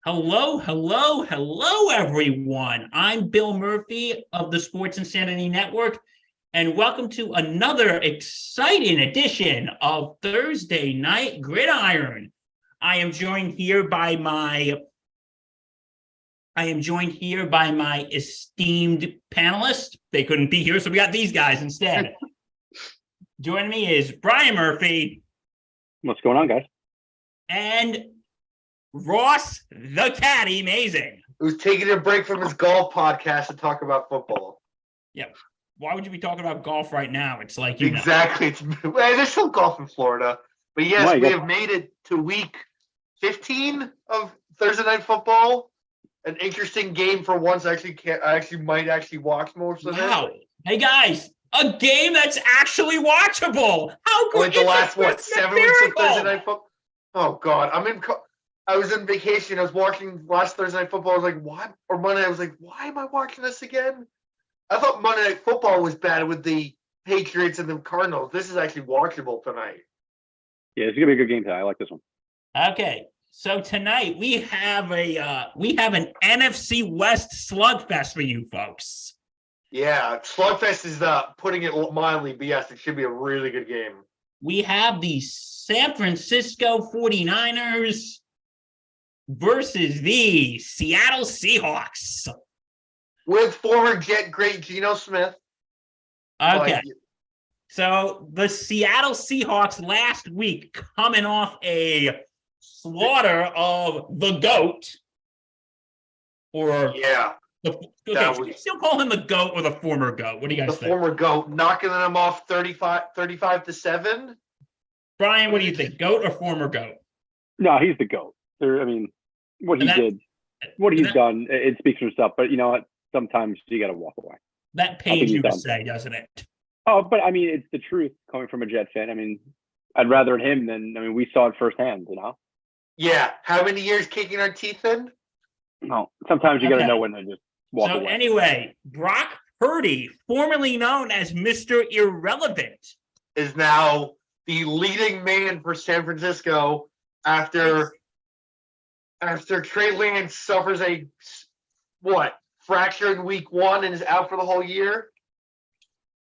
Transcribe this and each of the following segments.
Hello, hello, hello, everyone. I'm Bill Murphy of the Sports Insanity Network, and welcome to another exciting edition of Thursday Night Gridiron. I am joined here by my esteemed panelists. They couldn't be here, so we got these guys instead. Joining me is Brian Murphy. What's going on, guys? And Ross the Caddy Amazing, who's taking a break from his golf podcast to talk about football. Yeah. Why would you be talking about golf right now? It's like, exactly. There's still golf in Florida. But yes, we have made it to week 15 of Thursday Night Football. An interesting game for once. I might watch most of it. Wow. Hey, guys, a game that's actually watchable. How good is the last, 7 weeks of Thursday Night Football? Oh, God. I was on vacation. I was watching last Thursday Night Football. I was like, why? Or Monday, I was like, why am I watching this again? I thought Monday Night Football was bad with the Patriots and the Cardinals. This is actually watchable tonight. Yeah, it's gonna be a good game tonight. I like this one. Okay, so tonight we have an NFC West slugfest for you folks. Yeah, slugfest is putting it mildly, but yes, it should be a really good game. We have the San Francisco 49ers versus the Seattle Seahawks. With former Jet great Geno Smith. Okay. So the Seattle Seahawks last week coming off a slaughter of the GOAT. Should we still call him the GOAT or the former GOAT? What do you guys think? The former GOAT, knocking them off 35-7. Brian, what do you think? GOAT or former GOAT? No, he's the GOAT. What he's done, it speaks for himself. But you know what? Sometimes you got to walk away. That pains you to say, doesn't it? Oh, but I mean, it's the truth coming from a Jet fan. I mean, I'd rather him than, we saw it firsthand, you know? Yeah. How many years kicking our teeth in? No, sometimes you got to know when to just walk away. So anyway, Brock Purdy, formerly known as Mr. Irrelevant, is now the leading man for San Francisco after Trey Lance suffers a fracture in week 1 and is out for the whole year.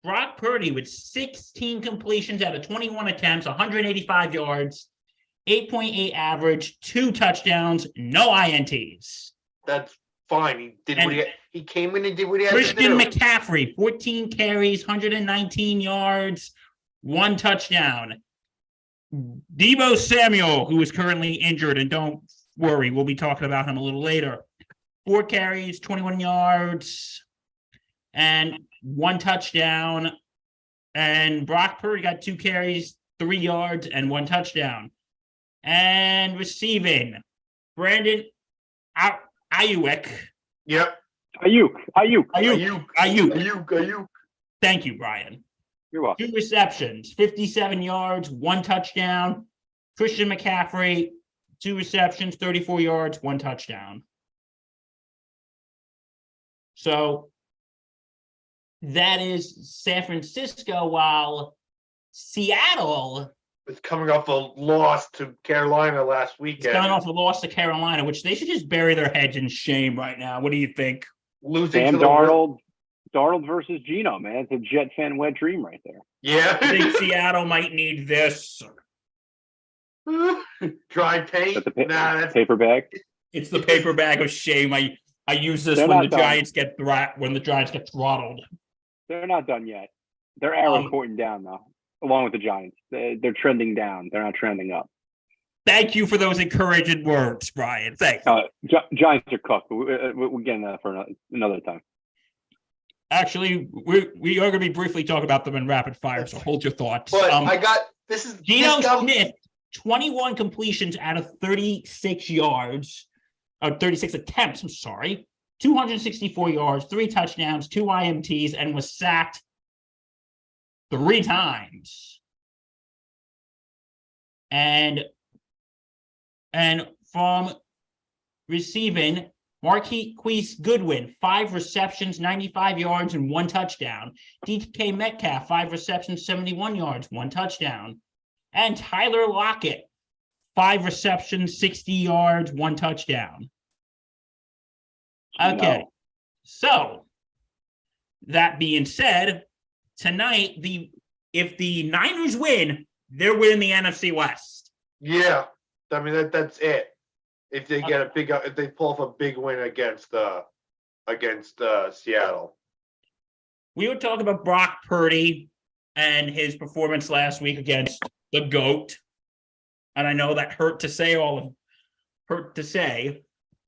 Brock Purdy with 16 completions out of 21 attempts, 185 yards, 8.8 average, 2 touchdowns, no INTs. That's fine. He came in and did what he had to do. Christian McCaffrey, 14 carries, 119 yards, 1 touchdown. Deebo Samuel, who is currently injured, and don't worry, we'll be talking about him a little later. 4 carries, 21 yards, and 1 touchdown. And Brock Purdy got 2 carries, 3 yards, and 1 touchdown. And receiving, Brandon Ayuk. Yep. Ayuk. Thank you, Brian. You're welcome. 2 receptions, 57 yards, 1 touchdown. Christian McCaffrey, 2 receptions, 34 yards, 1 touchdown. So that is San Francisco, while Seattle is coming off a loss to Carolina last weekend. Coming off a loss to Carolina, which they should just bury their heads in shame right now. What do you think? Losing Sam Darnold versus Geno, man. It's a Jet fan wet dream right there. Yeah. I think Seattle might need this. Dry paint? That's paper bag. It's the paper bag of shame. I use this when the Giants get throttled. They're not done yet. They're arrow pointing down though, along with the Giants. They're trending down. They're not trending up. Thank you for those encouraging words, Brian. Thanks. Giants are cooked. We'll get into that for another time. Actually, we are going to be briefly talking about them in rapid fire, so hold your thoughts. But Geno Smith, 21 completions out of 36 yards. 36 attempts, 264 yards, 3 touchdowns, 2 INTs, and was sacked 3 times. And from receiving, Marquise Goodwin, 5 receptions, 95 yards, and 1 touchdown. DK Metcalf, 5 receptions, 71 yards, 1 touchdown. And Tyler Lockett, 5 receptions, 60 yards, 1 touchdown. Okay. No. So that being said, tonight, if the Niners win, they're winning the NFC West. Yeah, I mean that's it. If they get if they pull off a big win against Seattle. We were talking about Brock Purdy and his performance last week against the GOAT. And I know that hurt to say,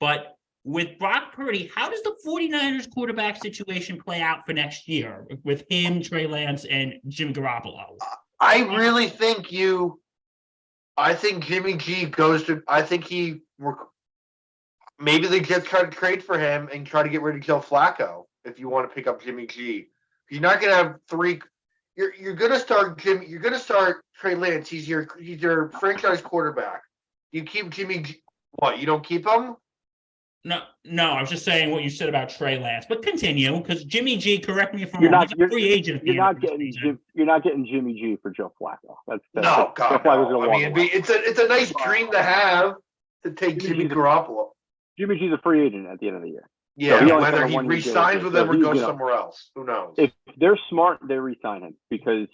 but with Brock Purdy, how does the 49ers quarterback situation play out for next year with him, Trey Lance, and Jim Garoppolo? I really think I think Jimmy G goes to. I think maybe they just try to trade for him and try to get rid of Joe Flacco if you want to pick up Jimmy G. You're not going to have three. You're going to start Jimmy. You're going to start Trey Lance. He's your franchise quarterback. You keep Jimmy G. What? You don't keep him? No. I was just saying what you said about Trey Lance, but continue because Jimmy G. Correct me if I'm wrong. He's a free agent. You're not getting Jimmy G for Joe Flacco. God, no. I mean, it's a nice dream to have to take Jimmy Garoppolo. Jimmy G's a free agent at the end of the year. Yeah, so whether he re-signs with them or goes somewhere else, who knows? If they're smart, they re-sign him because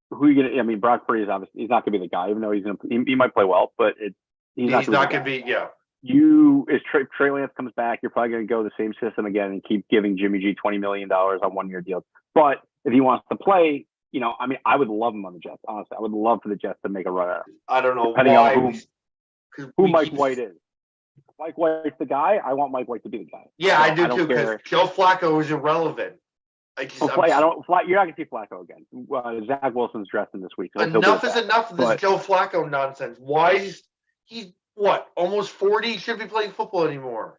who are you gonna? I mean, Brock Purdy is obviously he's not gonna be the guy, even though he might play well, but he's not gonna be. Yeah. Trey Lance comes back, you're probably going to go the same system again and keep giving Jimmy G $20 million on 1-year deals. But if he wants to play, I mean, I would love him on the Jets. Honestly, I would love for the Jets to make a run at him. I don't know depending why. On who Mike White is. Mike White's the guy. I want Mike White to be the guy. Yeah, so I do too. Because Joe Flacco is irrelevant. You're not going to see Flacco again. Zach Wilson's dressing this week. So enough is enough of this Joe Flacco nonsense. Why is he? What, almost 40? Shouldn't be playing football anymore.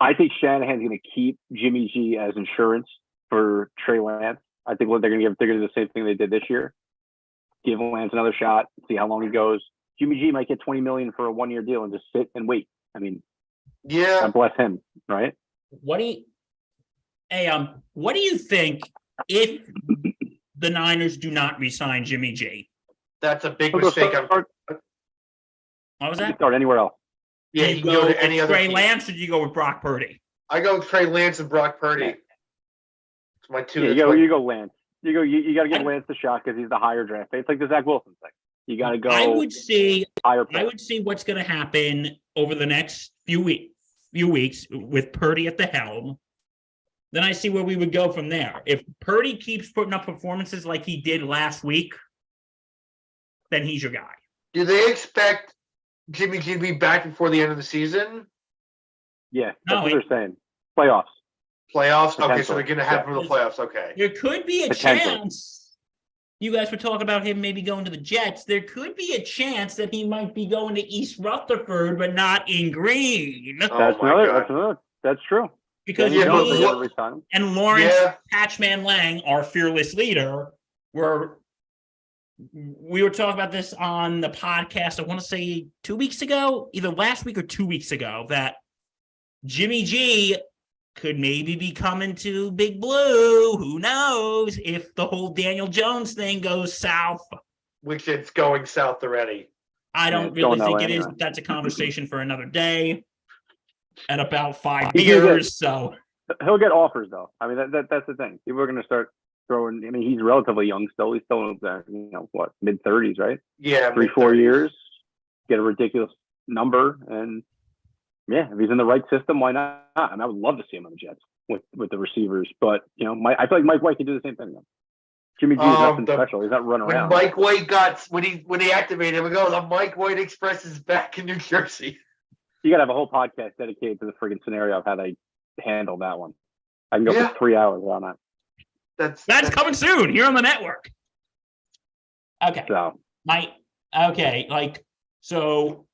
I think Shanahan's going to keep Jimmy G as insurance for Trey Lance. I think they're going to do the same thing they did this year. Give Lance another shot, see how long he goes. Jimmy G might get $20 million for a 1-year deal and just sit and wait. I mean, yeah, God bless him, right? What do you think if the Niners do not re-sign Jimmy G? That's a big mistake. What was that? You can start anywhere else. Yeah, you can go to any other Trey team. Lance, or do you go with Brock Purdy? I go with Trey Lance and Brock Purdy. It's my two. Yeah, you go Lance. You got to give Lance the shot because he's the higher draft pick. It's like the Zach Wilson thing. You got to go. I would see what's going to happen over the next few weeks with Purdy at the helm. Then I see where we would go from there. If Purdy keeps putting up performances like he did last week, then he's your guy. Do they expect Jimmy G to be back before the end of the season? Yeah, that's what they're saying. Playoffs. Okay, so they're going to have him in the playoffs. Okay. There could be a chance. You guys were talking about him maybe going to the Jets. There could be a chance that he might be going to East Rutherford, but not in Green. That's true. Because and Lawrence Patchman Lang, our fearless leader, we were talking about this on the podcast, I want to say 2 weeks ago, either last week or 2 weeks ago, that Jimmy G could maybe be coming to Big Blue. Who knows if the whole Daniel Jones thing goes south. Which it's going south already. I don't really think it is. That's a conversation for another day at about 5 years. So he'll get offers, though. I mean, that's the thing. People are going to start throwing. I mean, he's relatively young still. He's still mid-30s, right? Yeah, 3-4 years. Get a ridiculous number, and yeah, if he's in the right system, why not? I mean, I would love to see him on the Jets with the receivers, but I feel like Mike White can do the same thing. Though. Jimmy G is nothing special. He's not running around. Mike White when he activated him, we go, the Mike White Express is back in New Jersey. You got to have a whole podcast dedicated to the friggin' scenario of how they handle that one. I can go for 3 hours on that. That's coming soon here on the network. Okay. So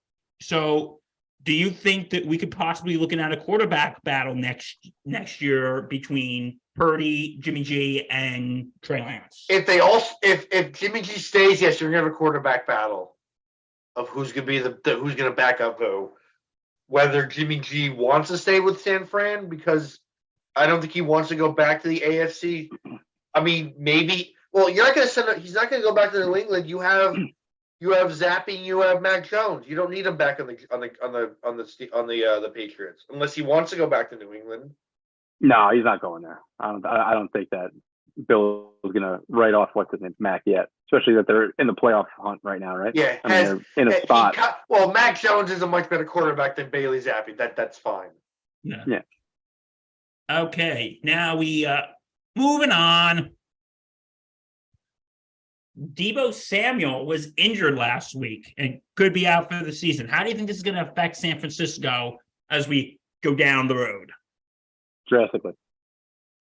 do you think that we could possibly be looking at a quarterback battle next year between Purdy, Jimmy G, and Trey Lance? If Jimmy G stays, yes, you're gonna have a quarterback battle of who's gonna be who's gonna back up who. Whether Jimmy G wants to stay with San Fran, because I don't think he wants to go back to the AFC. I mean, maybe. Well, you're not going to send. He's not going to go back to New England. You have Zappy. You have Mac Jones. You don't need him back on the Patriots unless he wants to go back to New England. No, he's not going there. I don't think that Bill is going to write off what's his name, Mac, yet. Especially that they're in the playoff hunt right now, right? Yeah, I mean, they're in a spot. Well, Mac Jones is a much better quarterback than Bailey Zappi. That's fine. Yeah. Okay, now we moving on. Deebo Samuel was injured last week and could be out for the season. How do you think this is going to affect San Francisco as we go down the road? Drastically.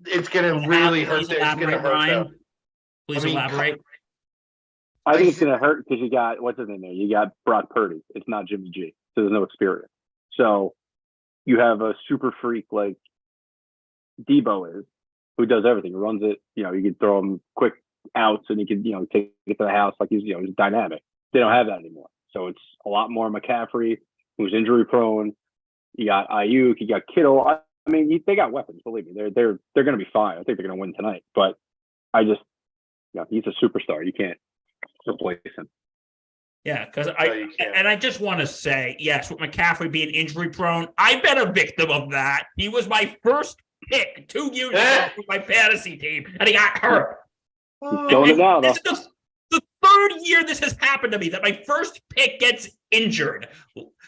It's going to really hurt. It's going to hurt them. Please elaborate. I think it's going to hurt because you got, what's his name there? You got Brock Purdy. It's not Jimmy G. So there's no experience. So you have a super freak like Deebo is, who does everything. He runs it. You can throw him quick outs and he can, take it to the house like he's dynamic. They don't have that anymore. So it's a lot more McCaffrey, who's injury prone. You got Ayuk, you got Kittle. I mean, they got weapons. Believe me, they're going to be fine. I think they're going to win tonight. But I just, he's a superstar. You can't replace him. Yeah, because I just want to say, yes, with McCaffrey being injury prone, I've been a victim of that. He was my first pick 2 years ago with my fantasy team, and he got hurt. This is the third year this has happened to me, that my first pick gets injured.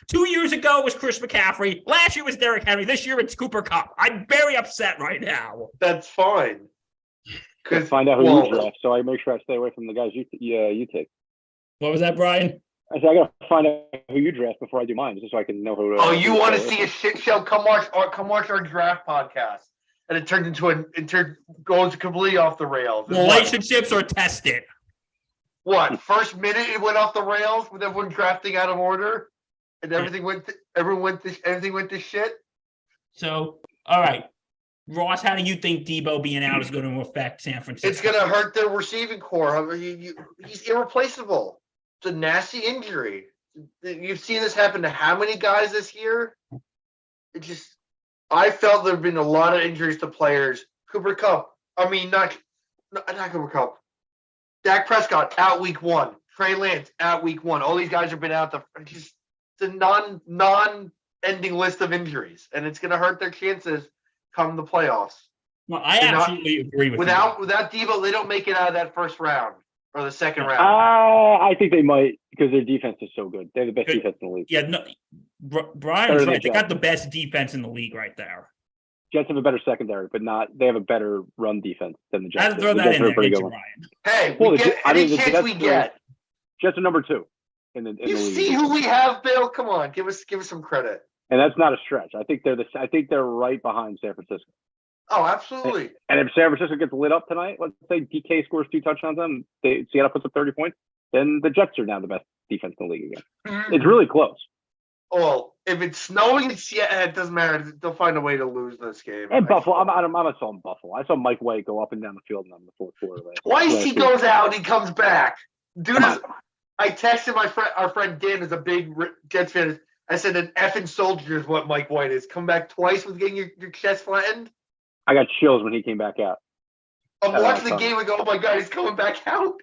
2 years ago was Chris McCaffrey. Last year was Derrick Henry. This year it's Cooper Kupp. I'm very upset right now. That's fine. Find out who you draft, so I make sure I stay away from the guys you take. What was that, Brian? I said I got to find out who you draft before I do mine, just so I can know who. Oh, you want to see a shit show? Come watch our draft podcast, and it goes completely off the rails. Relationships are tested. What? First minute it went off the rails with everyone drafting out of order, and everything went to shit. So, all right, Ross, how do you think Deebo being out is going to affect San Francisco? It's going to hurt their receiving core. I mean, he's irreplaceable. It's a nasty injury. You've seen this happen to how many guys this year? I felt there have been a lot of injuries to players. Cooper Kupp. I mean, not Cooper Kupp. Dak Prescott out week 1. Trey Lance out week 1. All these guys have been out. It's a non-ending list of injuries, and it's going to hurt their chances come the playoffs. Well, I absolutely agree with you. Without Deebo, they don't make it out of that first round or the second round. I think they might, because their defense is so good. They have the best defense in the league. Yeah, no, Brian's right. They got the best defense in the league right there. Jets have a better secondary, but they have a better run defense than the Jets. I had to throw that in there, Ryan. Hey, any chance we get. Jets are number 2 in the You league. See who we have, Bill? Come on, give us some credit. And that's not a stretch. I think they're right behind San Francisco. Oh, absolutely. And if San Francisco gets lit up tonight, let's say DK scores 2 touchdowns on them, Seattle puts up 30 points, then the Jets are now the best defense in the league again. Mm-hmm. It's really close. Oh, if it's snowing in Seattle, it doesn't matter. They'll find a way to lose this game. And Buffalo, I'm not selling Buffalo. I saw Mike White go up and down the field in the fourth quarter. Twice he goes out and he comes back. Dude, I texted our friend Dan, is a big Jets fan. I said an effing soldier is what Mike White is. Come back twice with getting your chest flattened. I got chills when he came back out. I'm watching the game and go, oh my God, he's coming back out.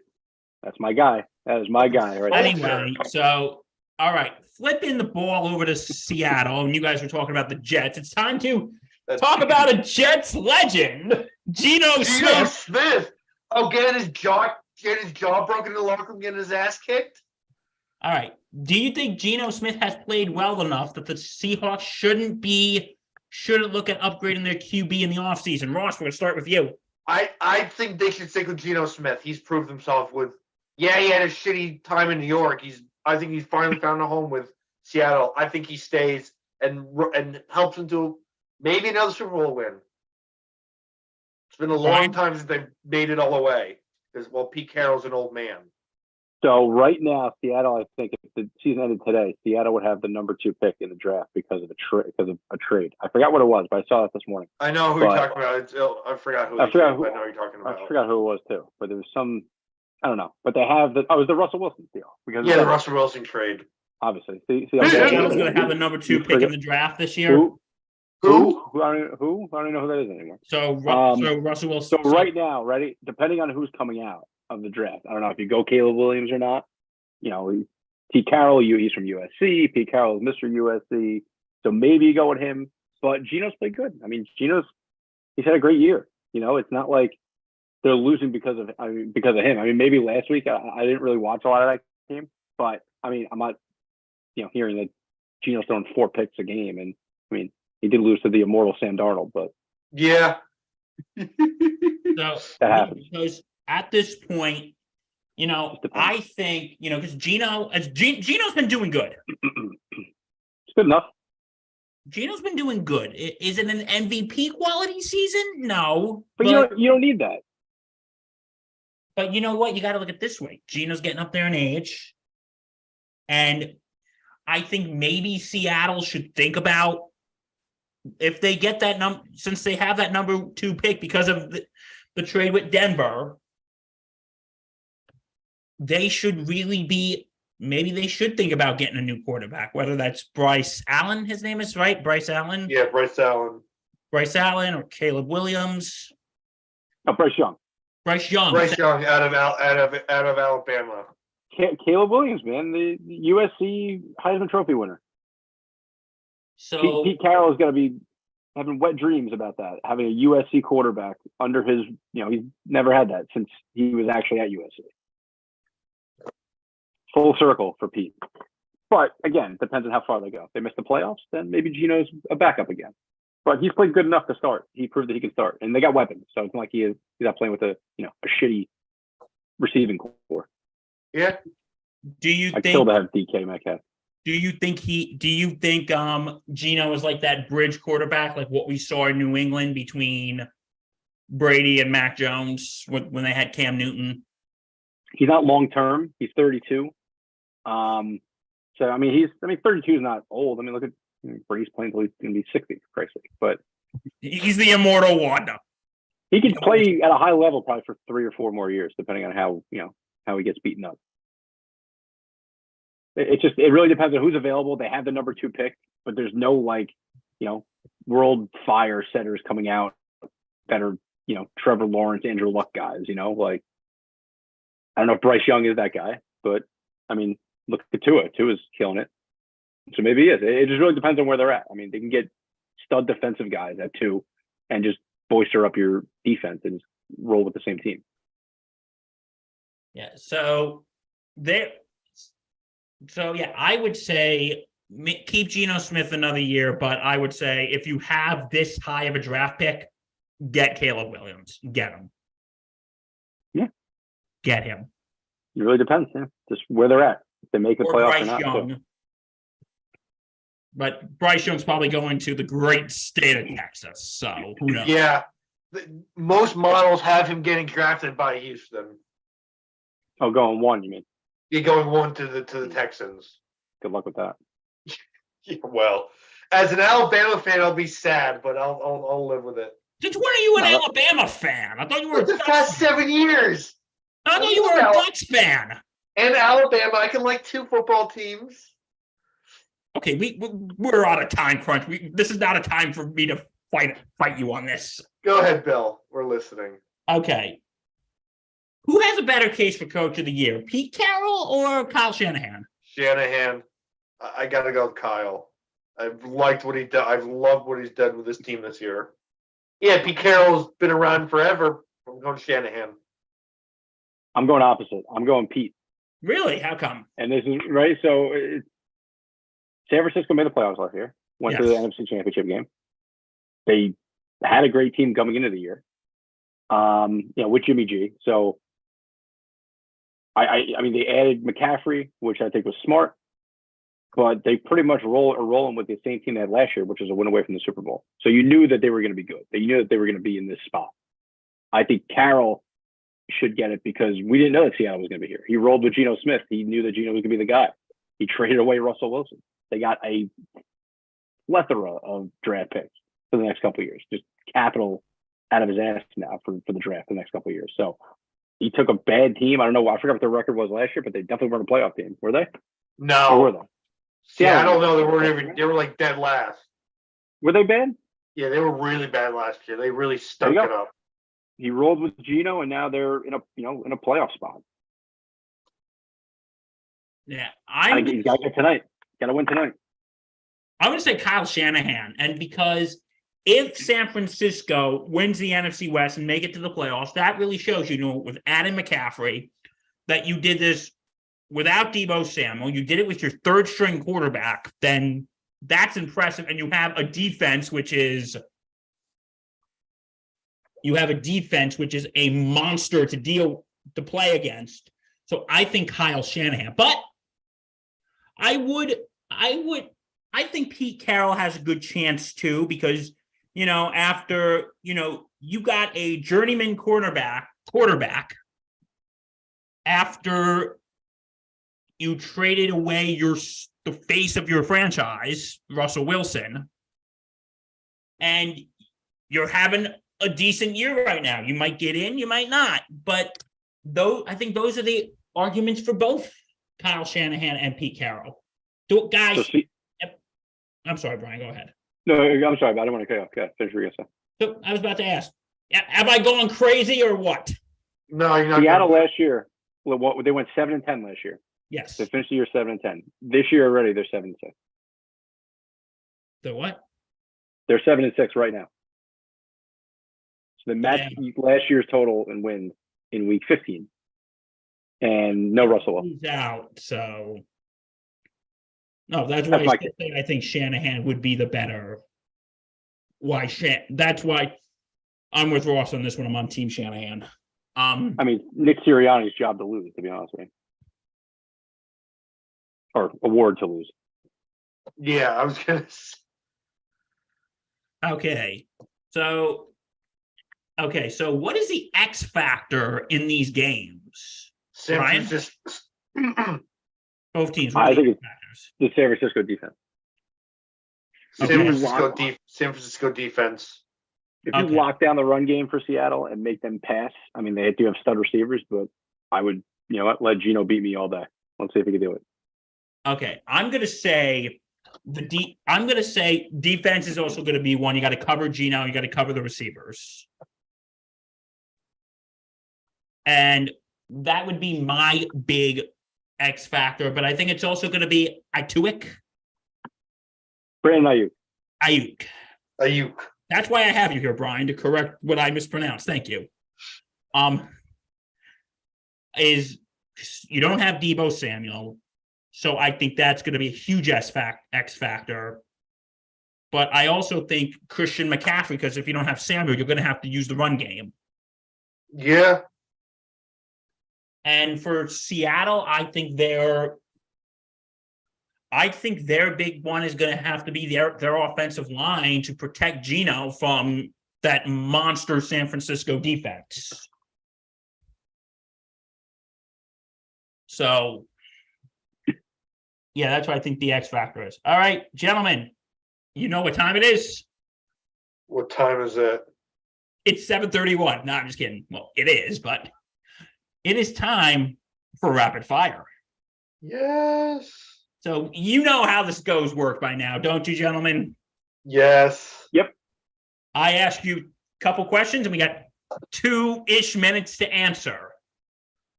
That's my guy. That is my guy right Anyway, so, all right, flipping the ball over to Seattle, and you guys were talking about the Jets. It's time to talk about a Jets legend, Geno Smith. Oh, getting his jaw broken in the locker room, getting his ass kicked. All right. Do you think Geno Smith has played well enough that the Seahawks shouldn't look at upgrading their QB in the offseason? Ross, we're going to start with you. I think they should stick with Geno Smith. He's proved himself he had a shitty time in New York. I think he's finally found a home with Seattle. I think he stays and helps them to maybe another Super Bowl win. It's been a long time since they've made it all the way. Because, Pete Carroll's an old man. So right now, Seattle, I think if the season ended today, Seattle would have the number 2 pick in the draft because of a trade. I forgot what it was, but I saw it this morning. I know who you're talking about. I forgot who. I know you're talking about. I forgot who it was too, but there was some. I don't know, but they have it was the Russell Wilson deal the Russell Wilson trade. Obviously, Seattle's going to have the number 2 pick in the draft this year. Who? I don't even know who that is anymore. So Russell Wilson. So right now, ready? Depending on who's coming out of the draft, I don't know if you go Caleb Williams or not. Pete Carroll, he's from USC. Pete Carroll is Mr. USC, so maybe you go with him. But Geno's played good. I mean, Geno's he's had a great year. It's not like they're losing because of him. I mean, maybe last week I didn't really watch a lot of that game, but I mean, I'm not hearing that Geno's throwing 4 picks a game, and I mean, he did lose to the immortal Sam Darnold, but yeah. So that happens. Because at this point, I think because Geno's been doing good. It's good enough. Geno's been doing good. Is it an MVP quality season? No, but you don't need that. But you know what? You got to look at it this way. Geno's getting up there in age, and I think maybe Seattle should think about if they get that number, since they have that number 2 pick because of the trade with Denver. They should maybe they should think about getting a new quarterback, whether that's Bryce Allen, his name is, right? Bryce Allen? Yeah, Bryce Allen. Bryce Allen or Caleb Williams. Oh, Bryce Young. Bryce Young out of Alabama. Caleb Williams, man, the USC Heisman Trophy winner. So Pete Carroll is going to be having wet dreams about that, having a USC quarterback under his, he's never had that since he was actually at USC. Full circle for Pete. But again, depends on how far they go. If they miss the playoffs, then maybe Geno's a backup again. But he's played good enough to start. He proved that he can start, and they got weapons. So it's not like he's not playing with a shitty receiving core. Yeah. Do you I'd think kill to have DK Metcalf? Do you think Geno is like that bridge quarterback, like what we saw in New England between Brady and Mac Jones when they had Cam Newton? He's not long term. He's 32. So I mean, 32 is not old. I mean, look at Brady's playing until he's going to be 60, for Christ's sake. But he's the immortal Wanda. He could play at a high level probably for 3 or 4 more years, depending on how he gets beaten up. It really depends on who's available. They have the number 2 pick, but there's no world fire setters coming out that are Trevor Lawrence, Andrew Luck guys. I don't know if Bryce Young is that guy, but I mean, look at Tua. Tua's killing it. So maybe he is. It just really depends on where they're at. I mean, they can get stud defensive guys at 2 and just bolster up your defense and just roll with the same team. Yeah. So I would say keep Geno Smith another year, but I would say if you have this high of a draft pick, get Caleb Williams. Get him. Yeah. Get him. It really depends, just where they're at. If they make the playoffs Bryce or not. Young. So. But Bryce Young's probably going to the great state of Texas, so who knows? Yeah. Most models have him getting drafted by Houston. Oh, going 1, you mean? You're going 1 to the Texans. Good luck with that. Yeah, well, as an Alabama fan, I'll be sad, but I'll live with it. Since when are you an Alabama fan? I thought you were the past 7 years. I thought you were a Ducks fan. And Alabama, I can like 2 football teams. Okay, we're on a time crunch. This is not a time for me to fight you on this. Go ahead, Bill. We're listening. Okay. Who has a better case for Coach of the Year, Pete Carroll or Kyle Shanahan? Shanahan. I got to go with Kyle. I've liked what he done. I've loved what he's done with this team this year. Yeah, Pete Carroll's been around forever. I'm going Shanahan. I'm going opposite. I'm going Pete. Really? How come? And this is right. So San Francisco made the playoffs last year. Went to the NFC Championship game. They had a great team coming into the year. With Jimmy G. So I mean, they added McCaffrey, which I think was smart, but they pretty much are rolling with the same team they had last year, which was a win away from the Super Bowl. So you knew that they were going to be good. You knew that they were going to be in this spot. I think Carroll should get it because we didn't know that Seattle was going to be here. He rolled with Geno Smith. He knew that Geno was going to be the guy. He traded away Russell Wilson. They got a plethora of draft picks for the next couple of years, just capital out of his ass now for the draft the next couple of years. So he took a bad team. I don't know. I forgot what their record was last year, but they definitely weren't a playoff team. Were they? No. Or were they? Yeah, I don't know. They were like dead last. Were they bad? Yeah, they were really bad last year. They really stunk it up. He rolled with Geno, and now they're in a playoff spot. Yeah, I think he's got to get tonight. Got to win tonight. I'm going to say Kyle Shanahan, and because if San Francisco wins the NFC West and make it to the playoffs, that really shows with Adam McCaffrey, that you did this without Deebo Samuel. You did it with your third string quarterback. Then that's impressive. And you have a defense, which is a monster to play against. So I think Kyle Shanahan, but I think Pete Carroll has a good chance too, because, after, you got a journeyman quarterback after you traded away the face of your franchise, Russell Wilson, and you're having a decent year right now. You might get in, you might not, but I think those are the arguments for both Kyle Shanahan and Pete Carroll. Guys, I'm sorry, Brian, go ahead. No, I'm sorry, but I don't want to cut you off. Okay, finish what you're going to say. So I was about to ask, am I going crazy or what? No, you're not. Seattle last year, they went 7-10 last year. Yes. They finished the year 7-10. This year already, they're 7-6. The what? They're 7-6 right now. So they matched last year's total and wins in week 15. And no Russell. He's out, so no, that's why I think Shanahan would be the better. That's why I'm with Ross on this one. I'm on Team Shanahan. Nick Sirianni's job to lose, to be honest with you. Or award to lose. Yeah, I was gonna say. Okay. So what is the X factor in these games? San Francisco. Both teams. I think it's the San Francisco defense. San Francisco defense. If you lock down the run game for Seattle and make them pass, they do have stud receivers, but I would, let Geno beat me all day. Let's see if he can do it. Okay, I'm gonna say defense is also going to be one. You got to cover Geno. You got to cover the receivers, and that would be my big X factor. But I think it's also going to be Brandon Ayuk. That's why I have you here, Brian, to correct what I mispronounced. Thank you. Is you don't have Deebo Samuel, so I think that's going to be a huge X factor. But I also think Christian McCaffrey, because if you don't have Samuel, you're going to have to use the run game. Yeah. And for Seattle, I think their big one is going to have to be their offensive line to protect Geno from that monster San Francisco defense. So, yeah, that's what I think the X factor is. All right, gentlemen, you know what time it is? What time is it? It's 7:31. No, I'm just kidding. Well, it is, but it is time for rapid fire. Yes. So you know how this work by now, don't you, gentlemen? Yes. Yep. I asked you a couple questions, and we got 2-ish minutes to answer.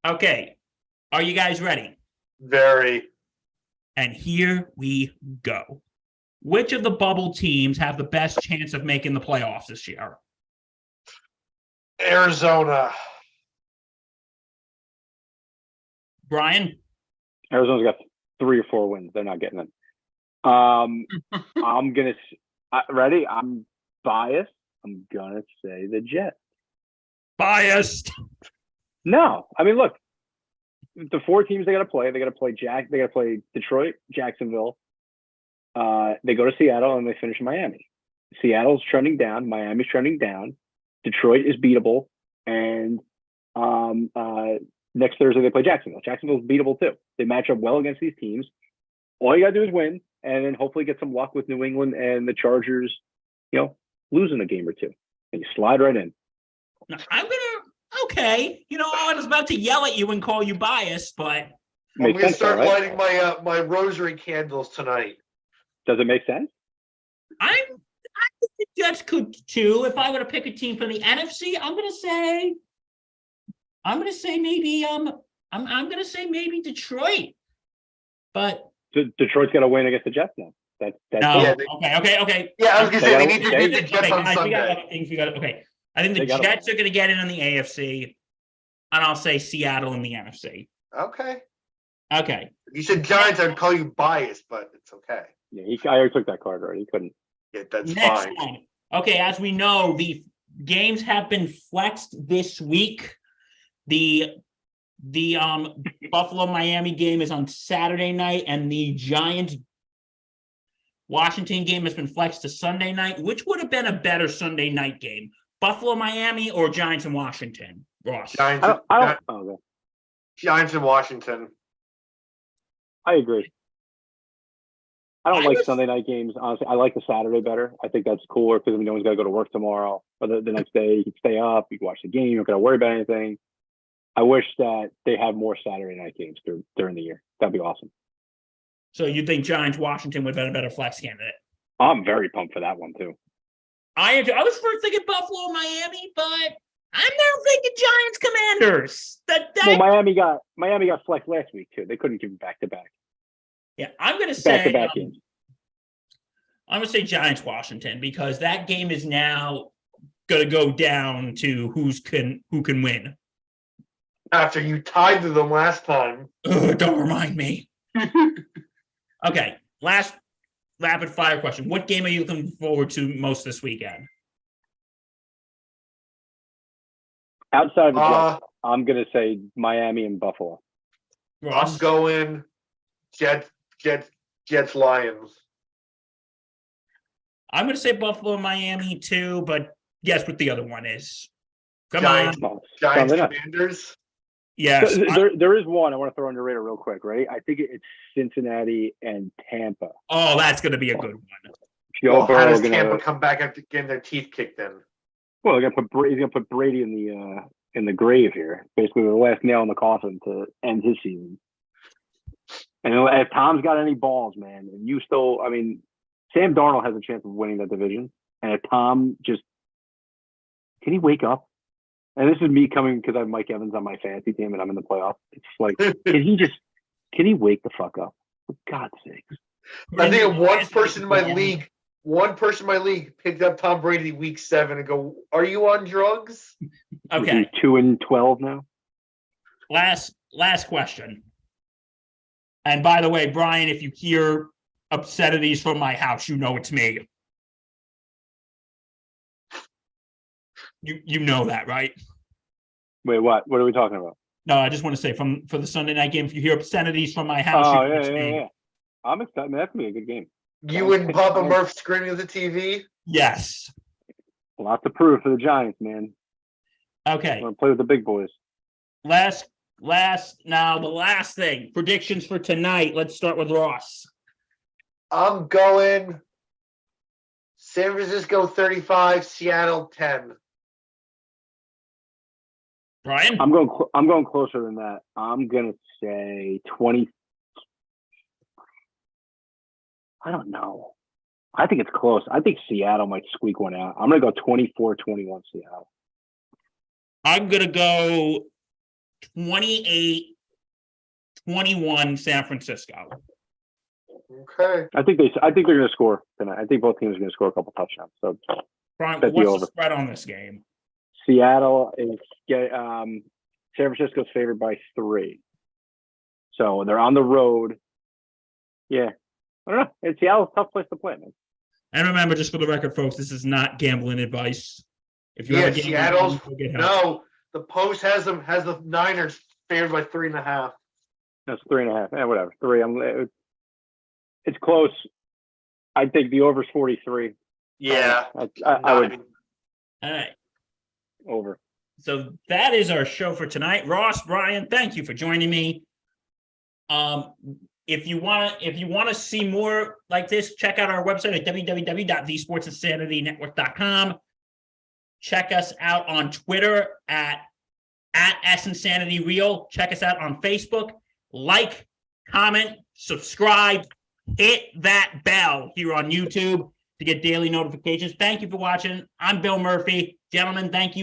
Okay. Are you guys ready? Very. And here we go. Which of the bubble teams have the best chance of making the playoffs this year? Arizona. Brian? Arizona's got 3 or 4 wins. They're not getting it. I'm going to – ready? I'm biased. I'm going to say the Jets. Biased. No. Look. The 4 teams they got to play Detroit, Jacksonville. They go to Seattle and they finish in Miami. Seattle's trending down. Miami's trending down. Detroit is beatable. And next Thursday they play Jacksonville. Jacksonville's beatable too. They match up well against these teams. All you got to do is win and then hopefully get some luck with New England and the Chargers, losing a game or two. And you slide right in. Okay. I was about to yell at you and call you biased, but I'm going to start lighting my rosary candles tonight. Does it make sense? I think the Jets could too. If I were to pick a team from the NFC, I'm going to say maybe Detroit. But Detroit's got to win against the Jets now. That's No. Yeah, Okay. Yeah, I was gonna say they need to beat the Okay, Jets on guys, we got Sunday. other things. Okay. I think the They got 'em. Jets are going to get in on the AFC, and I'll say Seattle in the NFC. Okay. Okay. If you said Giants, I'd call you biased, but it's okay. Yeah, I already took that card already. He couldn't. Yeah, that's Next fine. one. Okay, as we know, the games have been flexed this week. The Buffalo Miami game is on Saturday night, and the Giants Washington game has been flexed to Sunday night. Which would have been a better Sunday night game? Buffalo Miami or Giants and Washington? Ross. Giants and Washington. I agree. I don't like Sunday night games. Honestly, I like the Saturday better. I think that's cooler because no one's got to go to work tomorrow. Or the next day, you can stay up, you can watch the game, you don't got to worry about anything. I wish that they had more Saturday night games during the year. That'd be awesome. So you think Giants Washington would have been a better flex candidate? I'm very pumped for that one too. I was first thinking Buffalo Miami, but I'm now thinking Giants Commanders. Well, Miami got flexed last week too. They couldn't give it back to back. Yeah, I'm going to say back-to-back games. I'm going to say Giants Washington because that game is now going to go down to who can win. After you tied to them last time. Ugh, don't remind me. Okay, last rapid fire question. What game are you looking forward to most this weekend? Outside of the Jets, I'm going to say Miami and Buffalo. Ross? I'm going Jets, Lions. I'm going to say Buffalo, Miami too, but guess what the other one is. Giants, Commanders. Yes. So there is one I want to throw on your radar real quick, right? I think it's Cincinnati and Tampa. Oh, that's going to be a good one. How does Tampa come back after getting their teeth kicked in? Well, he's gonna put Brady in the grave here. Basically, the last nail in the coffin to end his season. And if Tom's got any balls, man, and you still, I mean, Sam Darnold has a chance of winning that division. And if Tom can he wake up? And this is me coming because I have Mike Evans on my fantasy team and I'm in the playoffs. It's like, can he wake the fuck up? For God's sakes. I think one person in my league picked up Tom Brady week 7 and go, are you on drugs? Okay. He's 2-12 now. Last question. And by the way, Brian, if you hear obscenities from my house, you know it's me. You know that, right? Wait, what? What are we talking about? No, I just want to say for the Sunday night game, if you hear obscenities from my house, yeah. I'm excited. That's gonna be a good game. You and Papa Murph screaming at the TV? Yes. Lots of proof for the Giants, man. Okay. I'm gonna play with the big boys. The last thing. Predictions for tonight. Let's start with Ross. I'm going San Francisco 35, Seattle 10. Brian? I'm going closer than that. I'm gonna say 20. I don't know. I think it's close. I think Seattle might squeak one out. I'm gonna go 24-21 Seattle. I'm gonna go 28-21 San Francisco. Okay. I think they're gonna score tonight. I think both teams are gonna score a couple touchdowns. So Brian, what's the spread on this game? Seattle is San Francisco's favored by 3. So they're on the road. Yeah. I don't know. And Seattle's a tough place to play, man. And remember, just for the record, folks, this is not gambling advice. If you have a Seattle's no, the Post has the Niners favored by 3.5. That's 3.5. Whatever. 3. It's close. I think the over's 43. Yeah. I would. All right. Over. So that is our show for tonight. Ross, Brian, thank you for joining me. If you want to see more like this, check out our website at www.thesportsinsanitynetwork.com. Check us out on Twitter at @SInsanityReal. Check us out on Facebook. Like, comment, subscribe, hit that bell here on YouTube to get daily notifications. Thank you for watching. I'm Bill Murphy. Gentlemen, thank you.